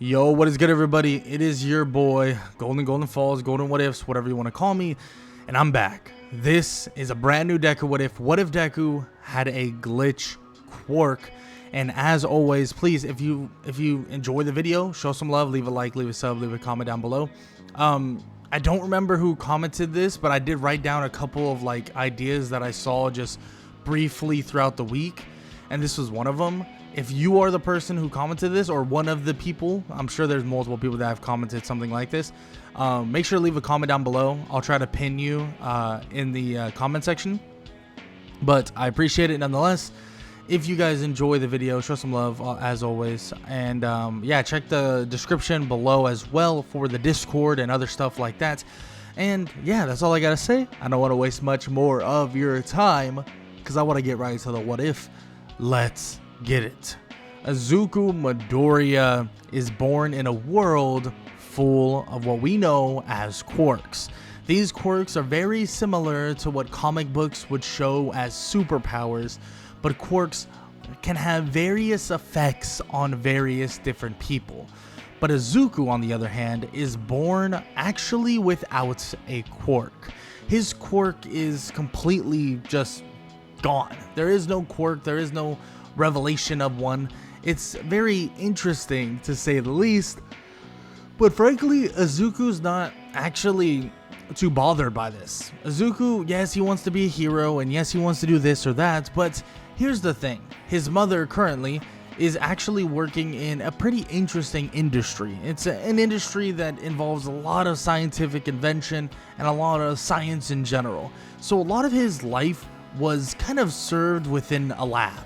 Yo, what is good, everybody? It is your boy, Golden Falls, Golden What Ifs, whatever you want to call me, and I'm back. This is a brand new Deku What If. What if Deku had a glitch Quirk? And as always, please, if you enjoy the video, show some love, leave a like, leave a sub, leave a comment down below. I don't remember who commented this, but I did write down a couple of ideas that I saw just briefly throughout the week, and this was one of them. If you are the person who commented this, or one of the people, I'm sure there's multiple people that have commented something like this, make sure to leave a comment down below. I'll try to pin you in the comment section, but I appreciate it nonetheless. If you guys enjoy the video, show some love as always, and yeah, check the description below as well for the Discord and other stuff like that. And yeah, that's all I gotta say. I don't want to waste much more of your time because I want to get right into the what if. Let's get it. Izuku Midoriya is born in a world full of what we know as quirks. These quirks are very similar to what comic books would show as superpowers, but quirks can have various effects on various different people. But Izuku, on the other hand, is born actually without a quirk. His quirk is completely just gone. There is no quirk, there is no revelation of one. It's very interesting to say the least, but frankly, Izuku's not actually too bothered by this. Izuku, yes, he wants to be a hero, and yes, he wants to do this or that, but here's the thing. His mother currently is actually working in a pretty interesting industry. It's an industry that involves a lot of scientific invention and a lot of science in general. So a lot of his life was kind of served within a lab.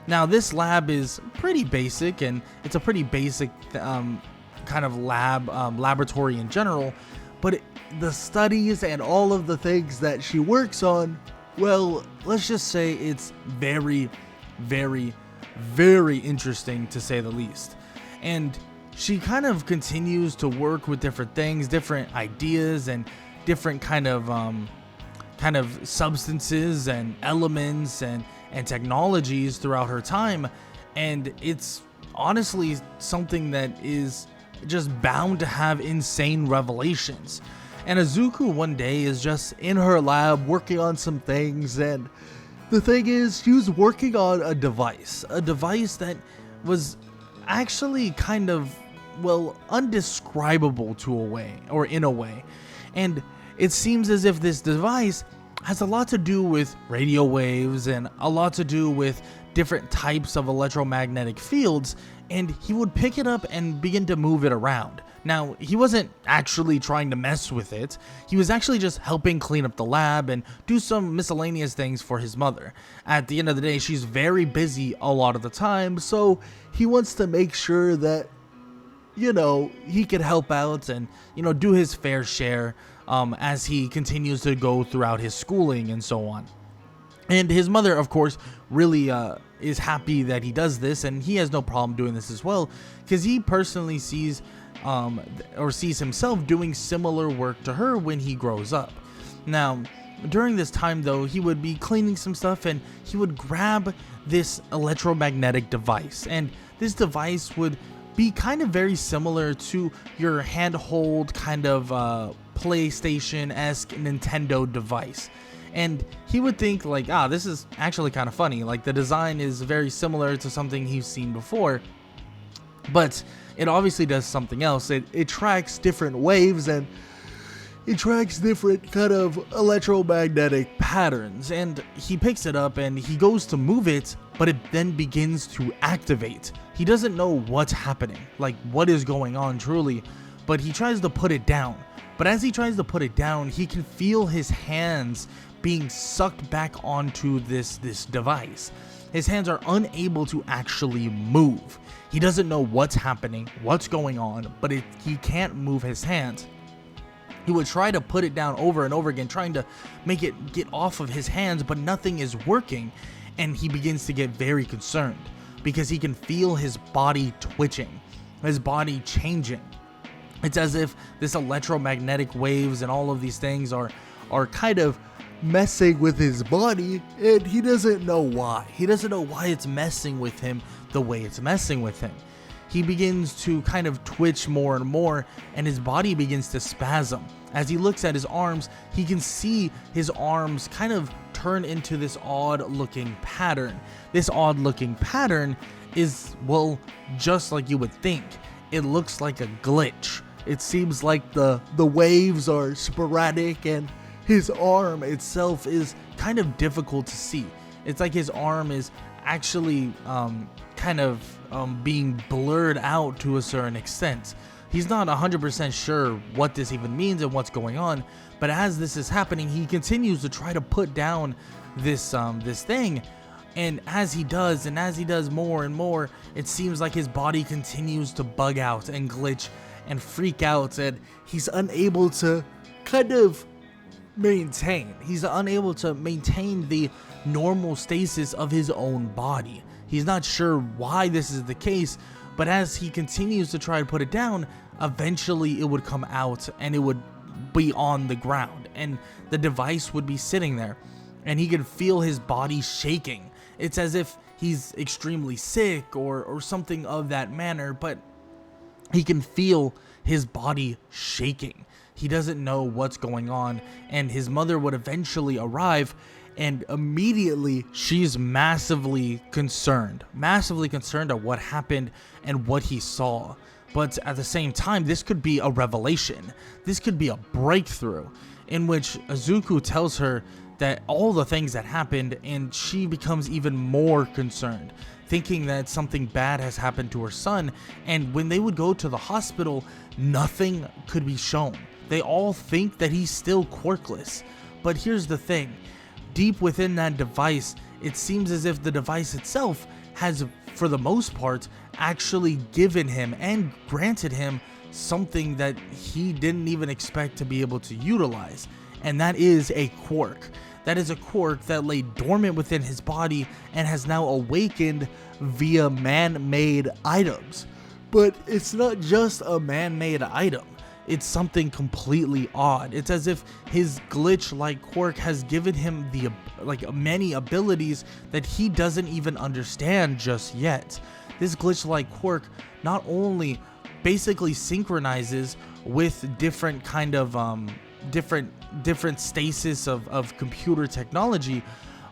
Now, this lab is pretty basic, and it's a pretty basic kind of laboratory in general, but the studies and all of the things that she works on, well, let's just say it's very, very, very interesting to say the least. And she kind of continues to work with different things, different ideas, and different kind of substances and elements and technologies throughout her time, and it's honestly something that is just bound to have insane revelations. And Izuku one day is just in her lab working on some things, and the thing is, she was working on a device that was actually kind of, well, undescribable in a way. And it seems as if this device has a lot to do with radio waves and a lot to do with different types of electromagnetic fields, and he would pick it up and begin to move it around. Now, he wasn't actually trying to mess with it. He was actually just helping clean up the lab and do some miscellaneous things for his mother. At the end of the day, she's very busy a lot of the time, so he wants to make sure that, you know, he could help out and, you know, do his fair share as he continues to go throughout his schooling and so on. And his mother, of course, really is happy that he does this, and he has no problem doing this as well, because he personally sees himself doing similar work to her when he grows up. Now, during this time, though, he would be cleaning some stuff, and he would grab this electromagnetic device, and this device would be kind of very similar to your handhold kind of PlayStation-esque Nintendo device. And he would think this is actually kind of funny. Like, the design is very similar to something he's seen before, but it obviously does something else. It tracks different waves, and it tracks different kind of electromagnetic patterns. And he picks it up and he goes to move it, but it then begins to activate. He doesn't know what's happening, like what is going on truly, but he tries to put it down. But as he tries to put it down, he can feel his hands being sucked back onto this device. His hands are unable to actually move. He doesn't know what's happening, what's going on, but he can't move his hands. He would try to put it down over and over again, trying to make it get off of his hands, but nothing is working, and he begins to get very concerned because he can feel his body twitching, his body changing. It's as if this electromagnetic waves and all of these things are kind of messing with his body, and he doesn't know why. He doesn't know why it's messing with him the way it's messing with him. he begins to kind of twitch more and more, and his body begins to spasm. As he looks at his arms, he can see his arms kind of turn into this odd looking pattern. This odd looking pattern is, well, just like you would think. It looks like a glitch. It seems like the waves are sporadic, and his arm itself is kind of difficult to see. It's like his arm is actually kind of being blurred out to a certain extent. He's not 100% sure what this even means and what's going on, but as this is happening, he continues to try to put down this thing, and as he does more and more, it seems like his body continues to bug out and glitch and freak out, and he's unable to kind of maintain. He's unable to maintain the normal stasis of his own body. He's not sure why this is the case, but as he continues to try to put it down, eventually it would come out and it would be on the ground, and the device would be sitting there, and he could feel his body shaking. It's as if he's extremely sick or something of that manner, but he can feel his body shaking. He doesn't know what's going on, and his mother would eventually arrive, and immediately she's massively concerned at what happened and what he saw. But at the same time, this could be a revelation. This could be a breakthrough in which Izuku tells her that all the things that happened, and she becomes even more concerned, thinking that something bad has happened to her son. And when they would go to the hospital, nothing could be shown. They all think that he's still quirkless. But here's the thing. Deep within that device, it seems as if the device itself has, for the most part, actually given him and granted him something that he didn't even expect to be able to utilize. And that is a quirk. That is a quirk that lay dormant within his body and has now awakened via man-made items. But it's not just a man-made item. It's something completely odd. It's as if his glitch-like quirk has given him the many abilities that he doesn't even understand just yet. This glitch-like quirk not only basically synchronizes with different kind of different stasis of computer technology,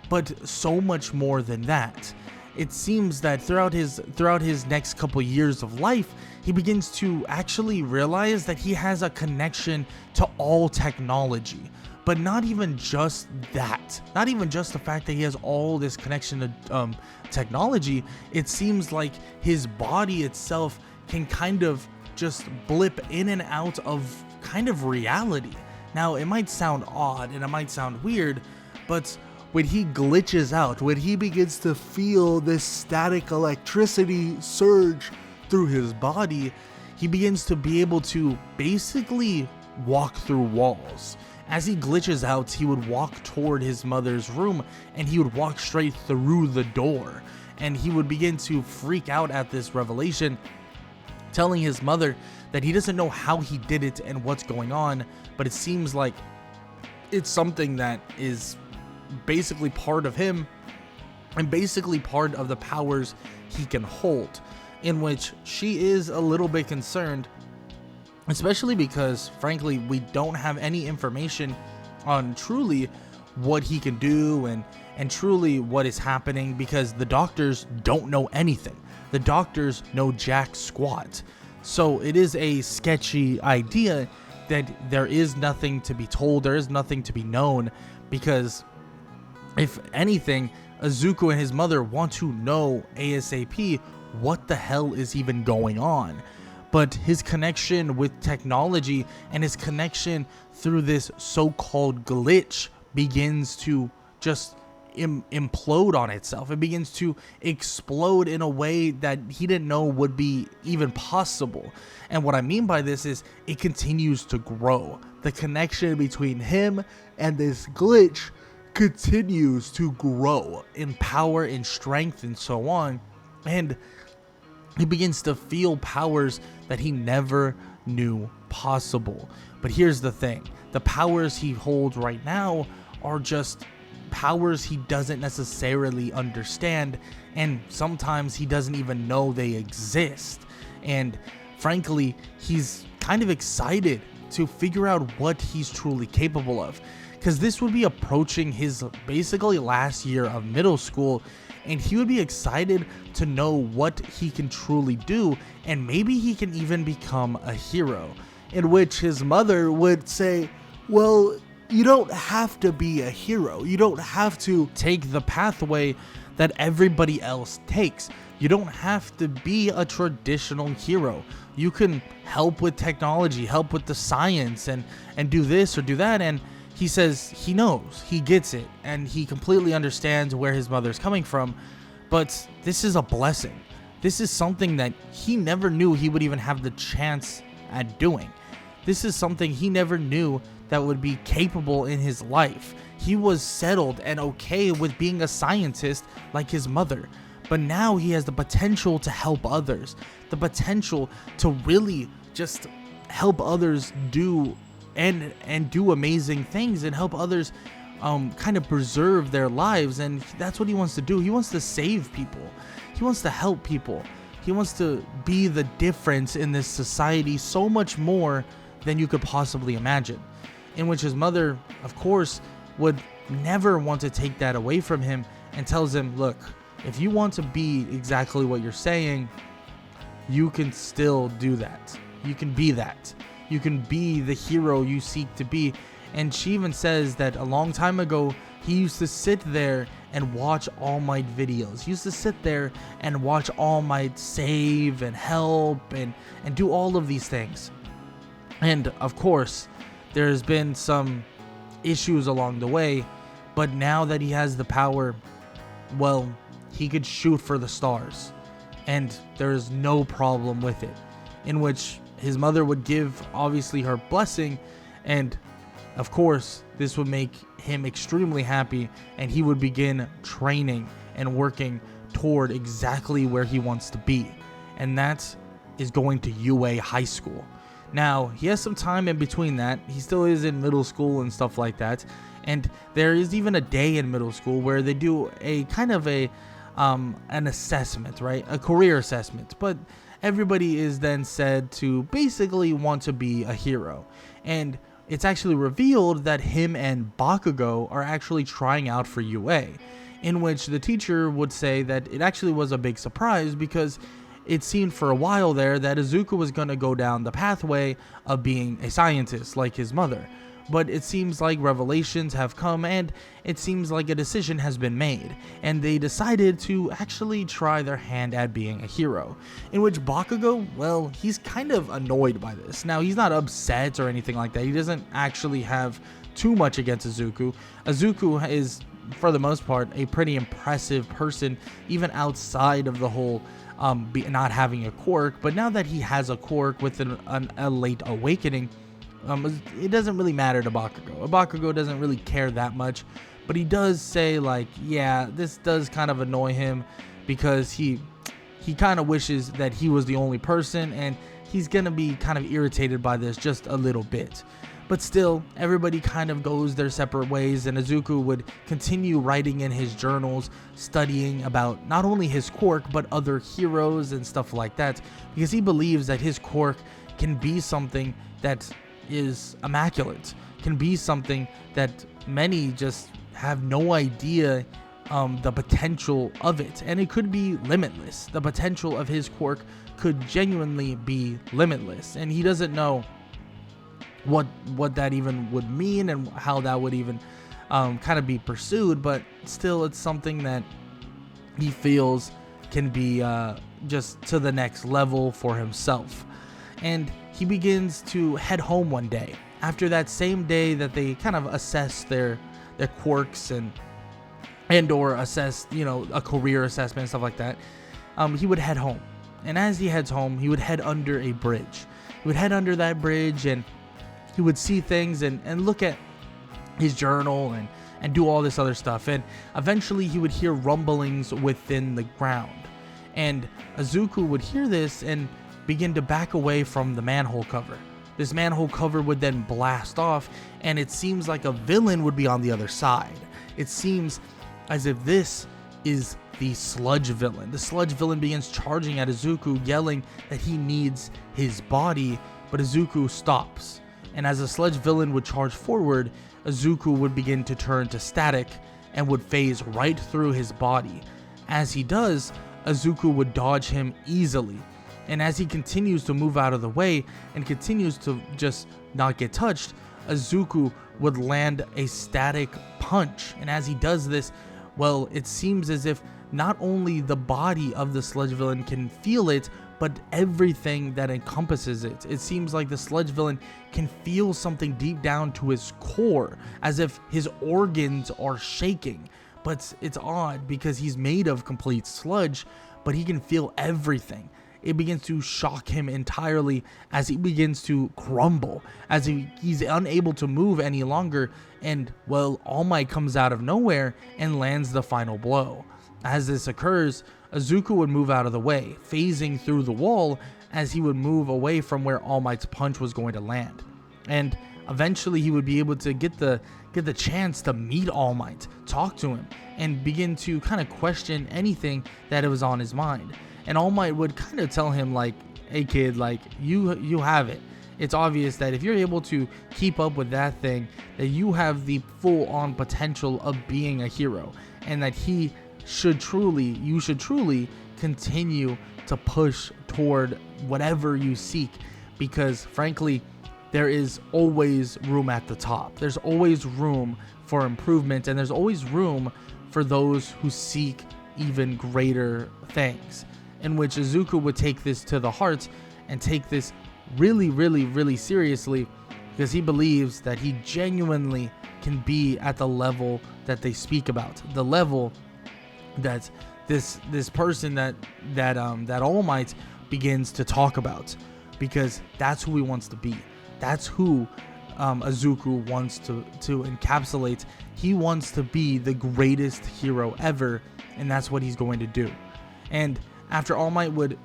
but so much more than that. It seems that throughout his next couple years of life, he begins to actually realize that he has a connection to all technology. But not even just that, not even just the fact that he has all this connection to technology. It seems like his body itself can kind of just blip in and out of kind of reality. Now, it might sound odd and it might sound weird, but when he glitches out, when he begins to feel this static electricity surge through his body, he begins to be able to basically walk through walls. As he glitches out, he would walk toward his mother's room and he would walk straight through the door, and he would begin to freak out at this revelation, telling his mother that he doesn't know how he did it and what's going on, but it seems like it's something that is basically part of him and basically part of the powers he can hold, in which she is a little bit concerned, especially because frankly we don't have any information on truly what he can do and truly what is happening, because the doctors don't know anything. The doctors know jack squat. So it is a sketchy idea that there is nothing to be told, there is nothing to be known, because if anything, Izuku and his mother want to know ASAP what the hell is even going on. But his connection with technology and his connection through this so-called glitch begins to just implode on itself. It begins to explode in a way that he didn't know would be even possible. And what I mean by this is it continues to grow. The connection between him and this glitch continues to grow in power, in strength, and so on. And he begins to feel powers that he never knew possible. But here's the thing. The powers he holds right now are just powers he doesn't necessarily understand, and sometimes he doesn't even know they exist. And frankly, he's kind of excited to figure out what he's truly capable of, because this would be approaching his basically last year of middle school, and he would be excited to know what he can truly do, and maybe he can even become a hero. In which his mother would say, well, you don't have to be a hero. You don't have to take the pathway that everybody else takes. You don't have to be a traditional hero. You can help with technology, help with the science, and do this or do that. And he says he knows, he gets it, and he completely understands where his mother's coming from. But this is a blessing. This is something that he never knew he would even have the chance at doing. This is something he never knew that would be capable in his life. He was settled and okay with being a scientist like his mother. But now he has the potential to help others, the potential to really just help others do and do amazing things, and help others kind of preserve their lives. And that's what he wants to do. He wants to save people. He wants to help people. He wants to be the difference in this society so much more than you could possibly imagine. In which his mother, of course, would never want to take that away from him, and tells him, look, if you want to be exactly what you're saying, you can still do that. You can be that. You can be the hero you seek to be. And she even says that a long time ago, he used to sit there and watch All Might videos. He used to sit there and watch All Might save and help and do all of these things. And of course, there's been some issues along the way, but now that he has the power, well, he could shoot for the stars, and there is no problem with it. In which his mother would give, obviously, her blessing, and of course, this would make him extremely happy, and he would begin training and working toward exactly where he wants to be, and that is going to UA High School. Now, he has some time in between that. He still is in middle school and stuff like that. And there is even a day in middle school where they do a kind of an assessment, right? A career assessment. But everybody is then said to basically want to be a hero. And it's actually revealed that him and Bakugo are actually trying out for UA. In which the teacher would say that it actually was a big surprise, because it seemed for a while there that Izuku was going to go down the pathway of being a scientist like his mother. But it seems like revelations have come, and it seems like a decision has been made, and they decided to actually try their hand at being a hero. In which Bakugo, well, he's kind of annoyed by this. Now, he's not upset or anything like that. He doesn't actually have too much against Izuku. Izuku is, for the most part, a pretty impressive person, even outside of the whole not having a quirk. But now that he has a quirk with a late awakening, it doesn't really matter to Bakugo. Bakugo doesn't really care that much, but he does say, like, yeah, this does kind of annoy him, because he kind of wishes that he was the only person, and he's gonna be kind of irritated by this just a little bit. But still, everybody kind of goes their separate ways, and Izuku would continue writing in his journals, studying about not only his quirk, but other heroes and stuff like that, because he believes that his quirk can be something that is immaculate, can be something that many just have no idea the potential of it, and it could be limitless. The potential of his quirk could genuinely be limitless, and he doesn't know what that even would mean and how that would even kind of be pursued. But still, it's something that he feels can be just to the next level for himself. And he begins to head home one day, after that same day that they kind of assess their quirks and or assess, you know, a career assessment and stuff like that. He would head home, and as he heads home, he would head under a bridge. He would head under that bridge, and he would see things and look at his journal and do all this other stuff. And eventually he would hear rumblings within the ground. And Izuku would hear this and begin to back away from the manhole cover. This manhole cover would then blast off, and it seems like a villain would be on the other side. It seems as if this is the sludge villain. The sludge villain begins charging at Izuku, yelling that he needs his body, but Izuku stops. And as the sludge villain would charge forward, Izuku would begin to turn to static and would phase right through his body. As he does, Izuku would dodge him easily. And as he continues to move out of the way and continues to just not get touched, Izuku would land a static punch. And as he does this, well, it seems as if not only the body of the sludge villain can feel it, but everything that encompasses it. It seems like the sludge villain can feel something deep down to his core, as if his organs are shaking. But it's odd because he's made of complete sludge, but he can feel everything. It begins to shock him entirely as he begins to crumble, as he's unable to move any longer, and, well, All Might comes out of nowhere and lands the final blow. As this occurs, Izuku would move out of the way, phasing through the wall as he would move away from where All Might's punch was going to land. And eventually he would be able to get the chance to meet All Might, talk to him, and begin to kind of question anything that was on his mind. And All Might would kind of tell him, like, hey kid, like, you have it. It's obvious that if you're able to keep up with that thing, that you have the full-on potential of being a hero, and that you should truly continue to push toward whatever you seek, because frankly, there is always room at the top. There's always room for improvement, and there's always room for those who seek even greater things. In which Izuku would take this to the heart and take this really seriously, because he believes that he genuinely can be at the level that they speak about, the level that this person that All Might begins to talk about, because that's who he wants to be. That's who Izuku wants to encapsulate. He wants to be the greatest hero ever, and that's what he's going to do. And after All Might would,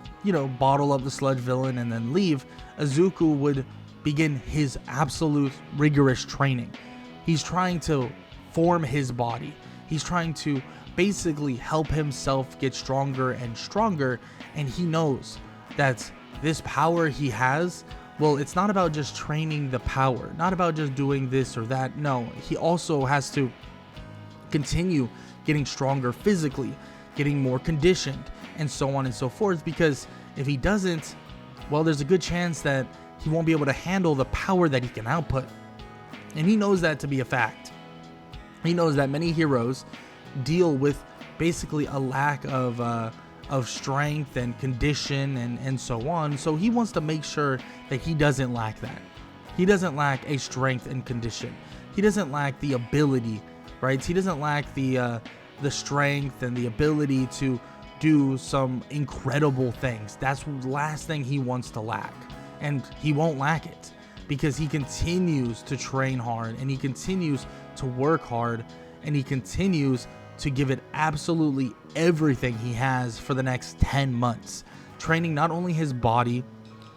bottle up the sludge villain and then leave, Izuku would begin his absolute rigorous training. He's trying to form his body. He's trying to basically help himself get stronger and stronger, and he knows that this power he has, well, it's not about just training the power, not about just doing this or that. No, he also has to continue getting stronger physically, getting more conditioned, and so on and so forth, because if he doesn't, well, there's a good chance that he won't be able to handle the power that he can output. And he knows that to be a fact. He knows that many heroes deal with basically a lack of strength and condition and so on. So he wants to make sure that he doesn't lack that. He doesn't lack a strength and condition. He doesn't lack the ability, right? He doesn't lack the strength and the ability to do some incredible things. That's the last thing he wants to lack. And he won't lack it, because he continues to train hard, and he continues to work hard, and he continues to give it absolutely everything he has for the next 10 months, training not only his body,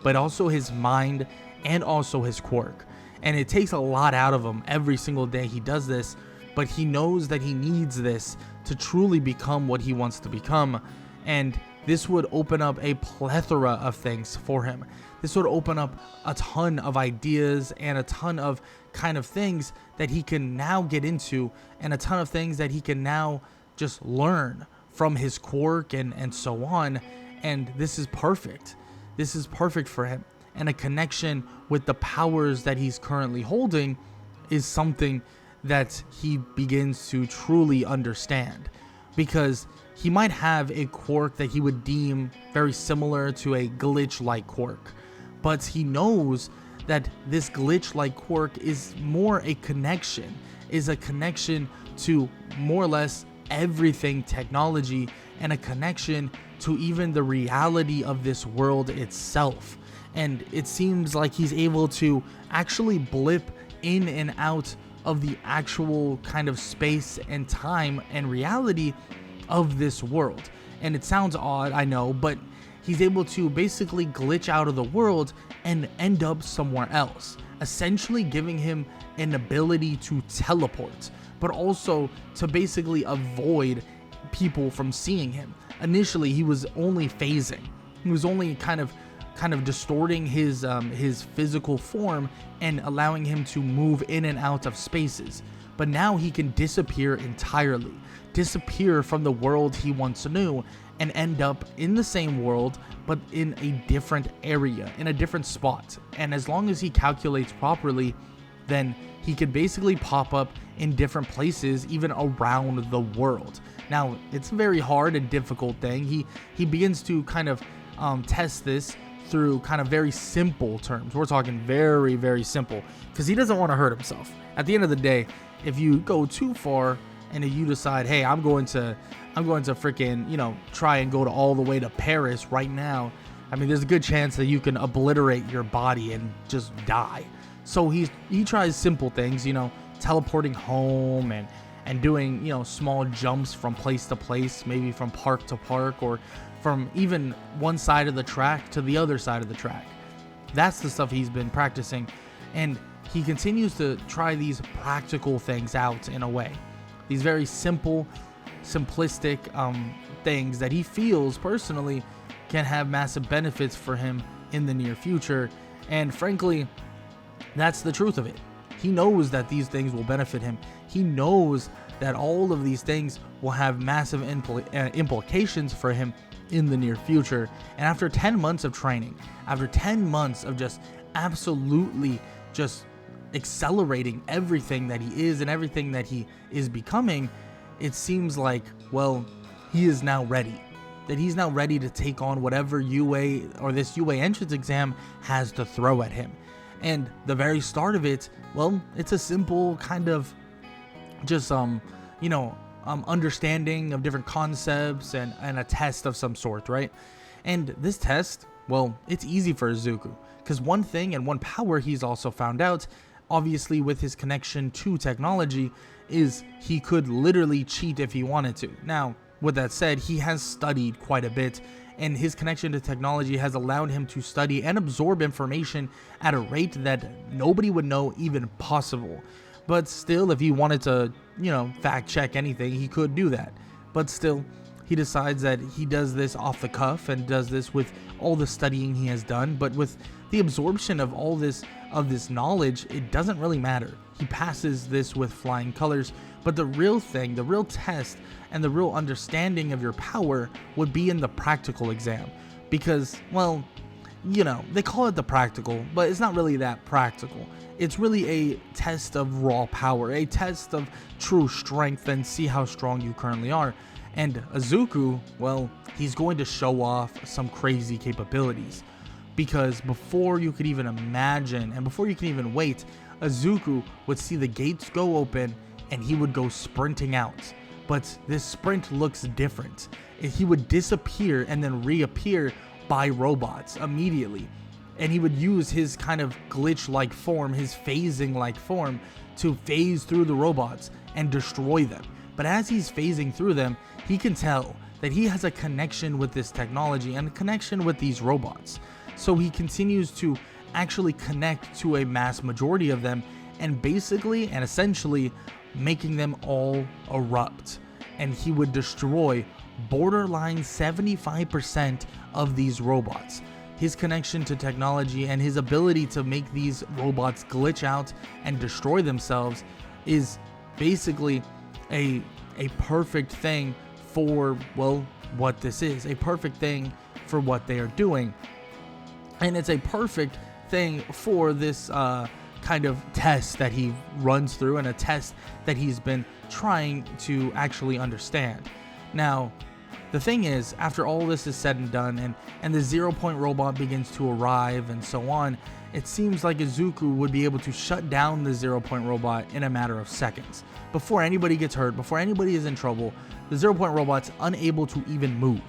but also his mind and also his quirk. And it takes a lot out of him every single day he does this, but he knows that he needs this to truly become what he wants to become. And this would open up a plethora of things for him. This would open up a ton of ideas and a ton of kind of things that he can now get into, and a ton of things that he can now just learn from his quirk and so on. And this is perfect. This is perfect for him. And a connection with the powers that he's currently holding is something that he begins to truly understand, because he might have a quirk that he would deem very similar to a glitch-like quirk, but he knows that this glitch-like quirk is more a connection, to more or less everything technology, and a connection to even the reality of this world itself. And it seems like he's able to actually blip in and out of the actual kind of space and time and reality of this world. And it sounds odd, I know, but he's able to basically glitch out of the world and end up somewhere else, essentially giving him an ability to teleport, but also to basically avoid people from seeing him. Initially, he was only phasing. He was only kind of distorting his physical form and allowing him to move in and out of spaces. But now he can disappear entirely, disappear from the world he once knew, and end up in the same world, but in a different area, in a different spot. And as long as he calculates properly, then he could basically pop up in different places, even around the world. Now, it's a very hard and difficult thing. He begins to kind of test this through kind of very simple terms. We're talking very, very simple, because he doesn't want to hurt himself. At the end of the day, if you go too far and if you decide, hey, I'm going to freaking, try and go to all the way to Paris right now, I mean, there's a good chance that you can obliterate your body and just die. So he tries simple things, teleporting home and doing, small jumps from place to place, maybe from park to park, or from even one side of the track to the other side of the track. That's the stuff he's been practicing, and he continues to try these practical things out in a way. These very simple, simplistic things that he feels personally can have massive benefits for him in the near future. And frankly, that's the truth of it. He knows that these things will benefit him. He knows that all of these things will have massive implications for him in the near future. And after 10 months of training, after 10 months of just absolutely just accelerating everything that he is and everything that he is becoming, it seems like, well, he is now ready. That he's now ready to take on whatever UA or this UA entrance exam has to throw at him. And the very start of it, well, it's a simple kind of just understanding of different concepts and a test of some sort, right? And this test, well, it's easy for Izuku, because one thing and one power he's also found out, obviously with his connection to technology, is he could literally cheat if he wanted to. Now, with that said, he has studied quite a bit, and his connection to technology has allowed him to study and absorb information at a rate that nobody would know even possible. But still, if he wanted to, fact check anything, he could do that. But still, he decides that he does this off the cuff and does this with all the studying he has done. But with the absorption of all this knowledge, it doesn't really matter. He passes this with flying colors. But the real thing, the real test, and the real understanding of your power would be in the practical exam. Because, well, they call it the practical, but it's not really that practical. It's really a test of raw power, a test of true strength, and see how strong you currently are. And Izuku, well, he's going to show off some crazy capabilities. Because before you could even imagine, and before you can even wait, Izuku would see the gates go open and he would go sprinting out. But this sprint looks different. He would disappear and then reappear by robots immediately. And he would use his kind of glitch-like form, his phasing-like form, to phase through the robots and destroy them. But as he's phasing through them, he can tell that he has a connection with this technology and a connection with these robots. So he continues to actually connect to a mass majority of them, and basically and essentially making them all erupt. And he would destroy borderline 75% of these robots. His connection to technology and his ability to make these robots glitch out and destroy themselves is basically a perfect thing for, well, what this is. A perfect thing for what they are doing. And it's a perfect thing for this kind of test that he runs through, and a test that he's been trying to actually understand. Now, the thing is, after all this is said and done, and the 0 Point robot begins to arrive and so on, it seems like Izuku would be able to shut down the 0 Point robot in a matter of seconds. Before anybody gets hurt, before anybody is in trouble, the 0 Point robot's unable to even move.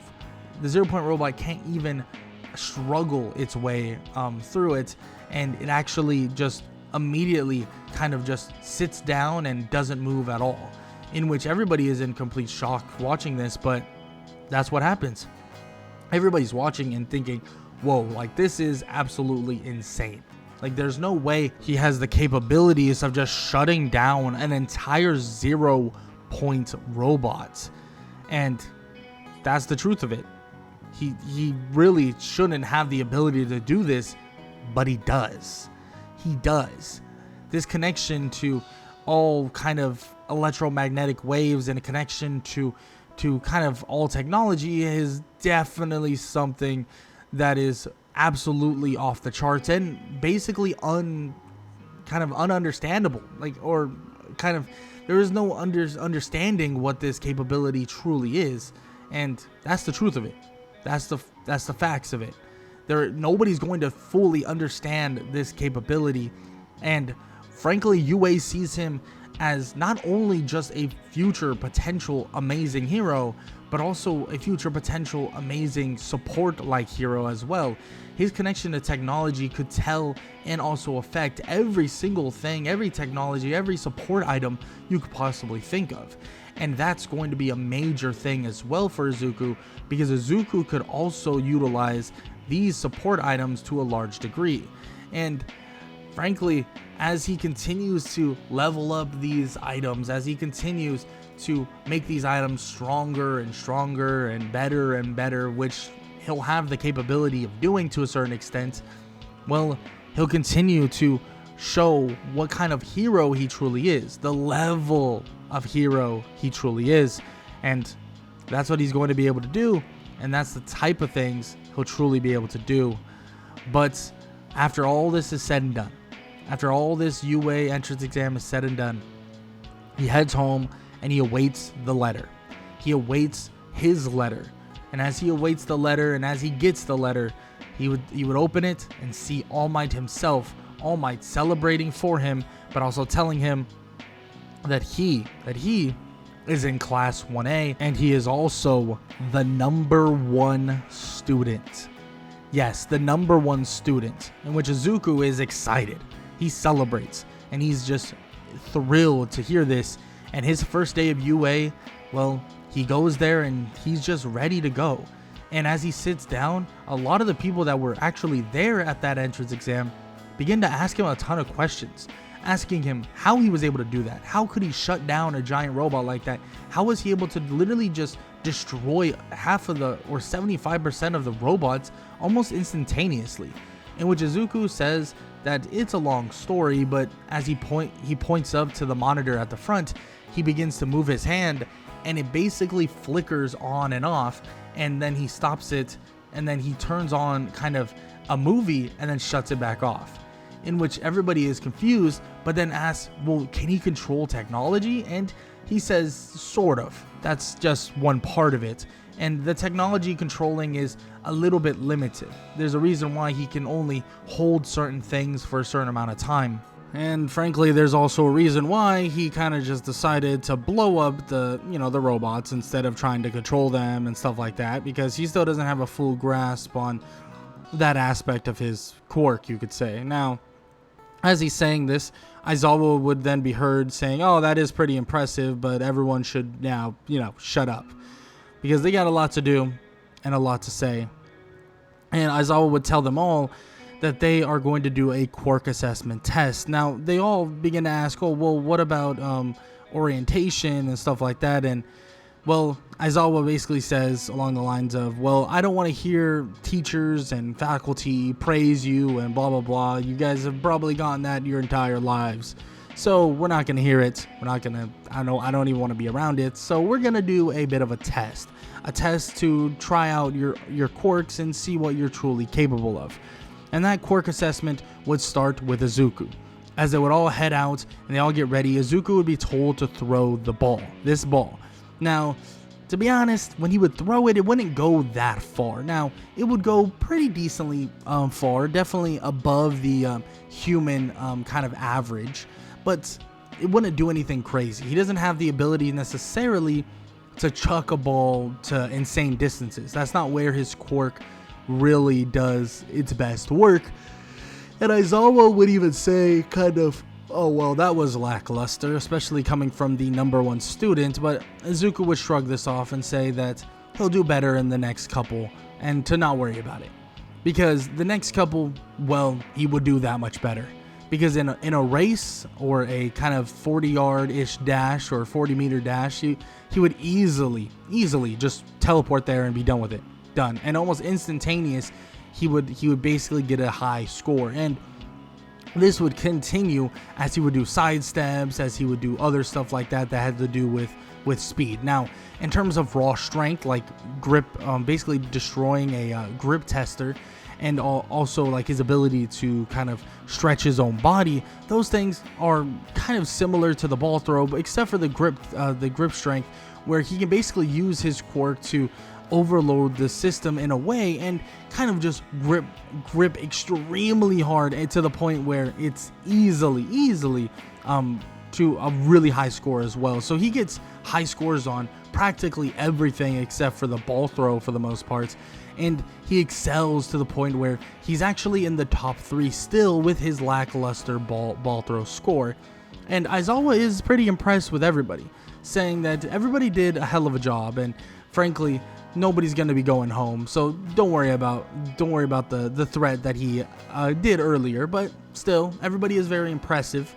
The 0 Point robot can't even struggle its way through it, and it actually just immediately kind of just sits down and doesn't move at all, in which everybody is in complete shock watching this. But that's what happens. Everybody's watching and thinking, whoa, like, this is absolutely insane. Like, there's no way he has the capabilities of just shutting down an entire 0 Point robot. And that's the truth of it. He really shouldn't have the ability to do this, but he does. He does. This connection to all kind of electromagnetic waves and a connection to kind of all technology is definitely something that is absolutely off the charts and basically kind of ununderstandable. Or kind of there is no understanding what this capability truly is, and that's the truth of it. That's the facts of it. Nobody's going to fully understand this capability, and frankly, UA sees him as not only just a future potential amazing hero, but also a future potential amazing support-like hero as well. His connection to technology could tell and also affect every single thing, every technology, every support item you could possibly think of. And that's going to be a major thing as well for Izuku, because Izuku could also utilize these support items to a large degree. And frankly, as he continues to level up these items, as he continues to make these items stronger and stronger and better, which he'll have the capability of doing to a certain extent, well, he'll continue to show what kind of hero he truly is, the level of hero he truly is. And that's what he's going to be able to do, and that's the type of things he'll truly be able to do. But after all this is said and done, after all this UA entrance exam is said and done, he heads home and he awaits the letter. He awaits his letter. And as he awaits the letter and as he gets the letter, he would open it and see All Might himself, All Might celebrating for him, but also telling him that he is in class 1A, and he is also the #1 student. Yes, the #1 student, in which Izuku is excited. He celebrates, and he's just thrilled to hear this. And his first day of UA, well, he goes there and he's just ready to go. And as he sits down, a lot of the people that were actually there at that entrance exam begin to ask him a ton of questions, asking him how he was able to do that. How could he shut down a giant robot like that? How was he able to literally just destroy half of or 75% of the robots almost instantaneously? In which Izuku says that it's a long story, but as he points up to the monitor at the front, he begins to move his hand, and it basically flickers on and off, and then he stops it, and then he turns on kind of a movie and then shuts it back off. In which everybody is confused, but then asks, well, can he control technology? And he says, sort of. That's just one part of it. And the technology controlling is a little bit limited. There's a reason why he can only hold certain things for a certain amount of time. And frankly, there's also a reason why he kind of just decided to blow up the robots instead of trying to control them and stuff like that, because he still doesn't have a full grasp on that aspect of his quirk, you could say. Now, as he's saying this, Aizawa would then be heard saying, oh, that is pretty impressive, but everyone should now, shut up, because they got a lot to do and a lot to say. And Aizawa would tell them all that they are going to do a quirk assessment test. Now, they all begin to ask, oh, well, what about orientation and stuff like that? And, well, Aizawa basically says along the lines of, well, I don't want to hear teachers and faculty praise you and blah, blah, blah. You guys have probably gotten that your entire lives. So we're not going to hear it. We're not going to, I don't even want to be around it. So we're going to do a bit of a test to try out your quirks and see what you're truly capable of. And that quirk assessment would start with Izuku. As they would all head out and they all get ready, Izuku would be told to throw this ball. Now, to be honest, when he would throw it, it wouldn't go that far. Now, it would go pretty decently far, definitely above the human kind of average, but it wouldn't do anything crazy. He doesn't have the ability necessarily to chuck a ball to insane distances. That's not where his quirk really does its best work. And Aizawa would even say kind of, oh, well, that was lackluster, especially coming from the #1 student, but Izuku would shrug this off and say that he'll do better in the next couple and to not worry about it. Because the next couple, well, he would do that much better. because in a race or a kind of 40-yard-ish dash or 40-meter dash, he would easily just teleport there and be done with it. Done. And almost instantaneous, he would basically get a high score. And this would continue as he would do side steps, as he would do other stuff like that had to do with speed. Now, in terms of raw strength, like grip, basically destroying a grip tester, and also like his ability to kind of stretch his own body, those things are kind of similar to the ball throw, but except for the grip strength, where he can basically use his quirk to overload the system in a way and kind of just grip extremely hard, and to the point where it's easily to a really high score as well. So he gets high scores on practically everything except for the ball throw for the most part, and he excels to the point where he's actually in the top 3 still with his lackluster ball throw score. And Aizawa is pretty impressed with everybody, saying that everybody did a hell of a job, and frankly, nobody's going to be going home, so don't worry about the threat that he did earlier. But still, everybody is very impressive,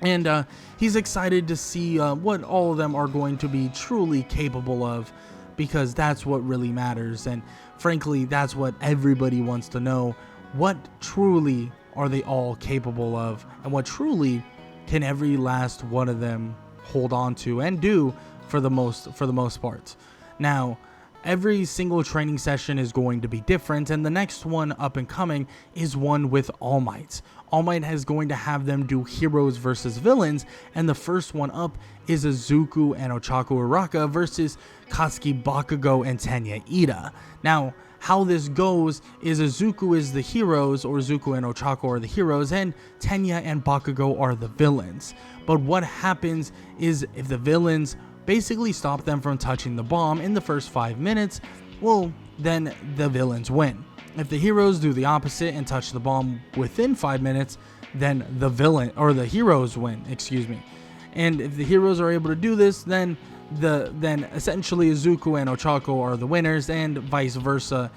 and he's excited to see what all of them are going to be truly capable of, because that's what really matters. And frankly, that's what everybody wants to know. What truly are they all capable of, and what truly can every last one of them hold on to and do for the most part. Now, every single training session is going to be different, and the next one up and coming is one with All Might. All Might is going to have them do heroes versus villains, and the first one up is Izuku and Ochaku Uraka versus Katsuki Bakugo and Tenya Ida. Now, how this goes is Izuku is the heroes, or Izuku and Ochaku are the heroes, and Tenya and Bakugo are the villains. But what happens is, if the villains basically stop them from touching the bomb in the first 5 minutes, well, then the villains win. If the heroes do the opposite and touch the bomb within 5 minutes, then the heroes win, And if the heroes are able to do this, then essentially Izuku and Ochaku are the winners, and vice versa,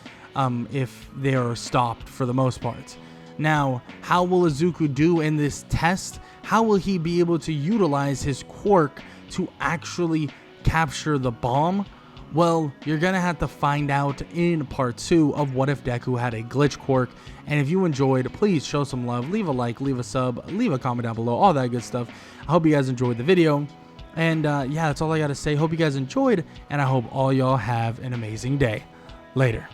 if they are stopped for the most part. Now, how will Izuku do in this test? How will he be able to utilize his quirk to actually capture the bomb? Well, you're gonna have to find out in part 2 of What If Deku Had a Glitch Quirk. And if you enjoyed, please show some love, leave a like, leave a sub, leave a comment down below, all that good stuff. I hope you guys enjoyed the video, and yeah, that's all I gotta say. Hope you guys enjoyed, and I hope all y'all have an amazing day. Later.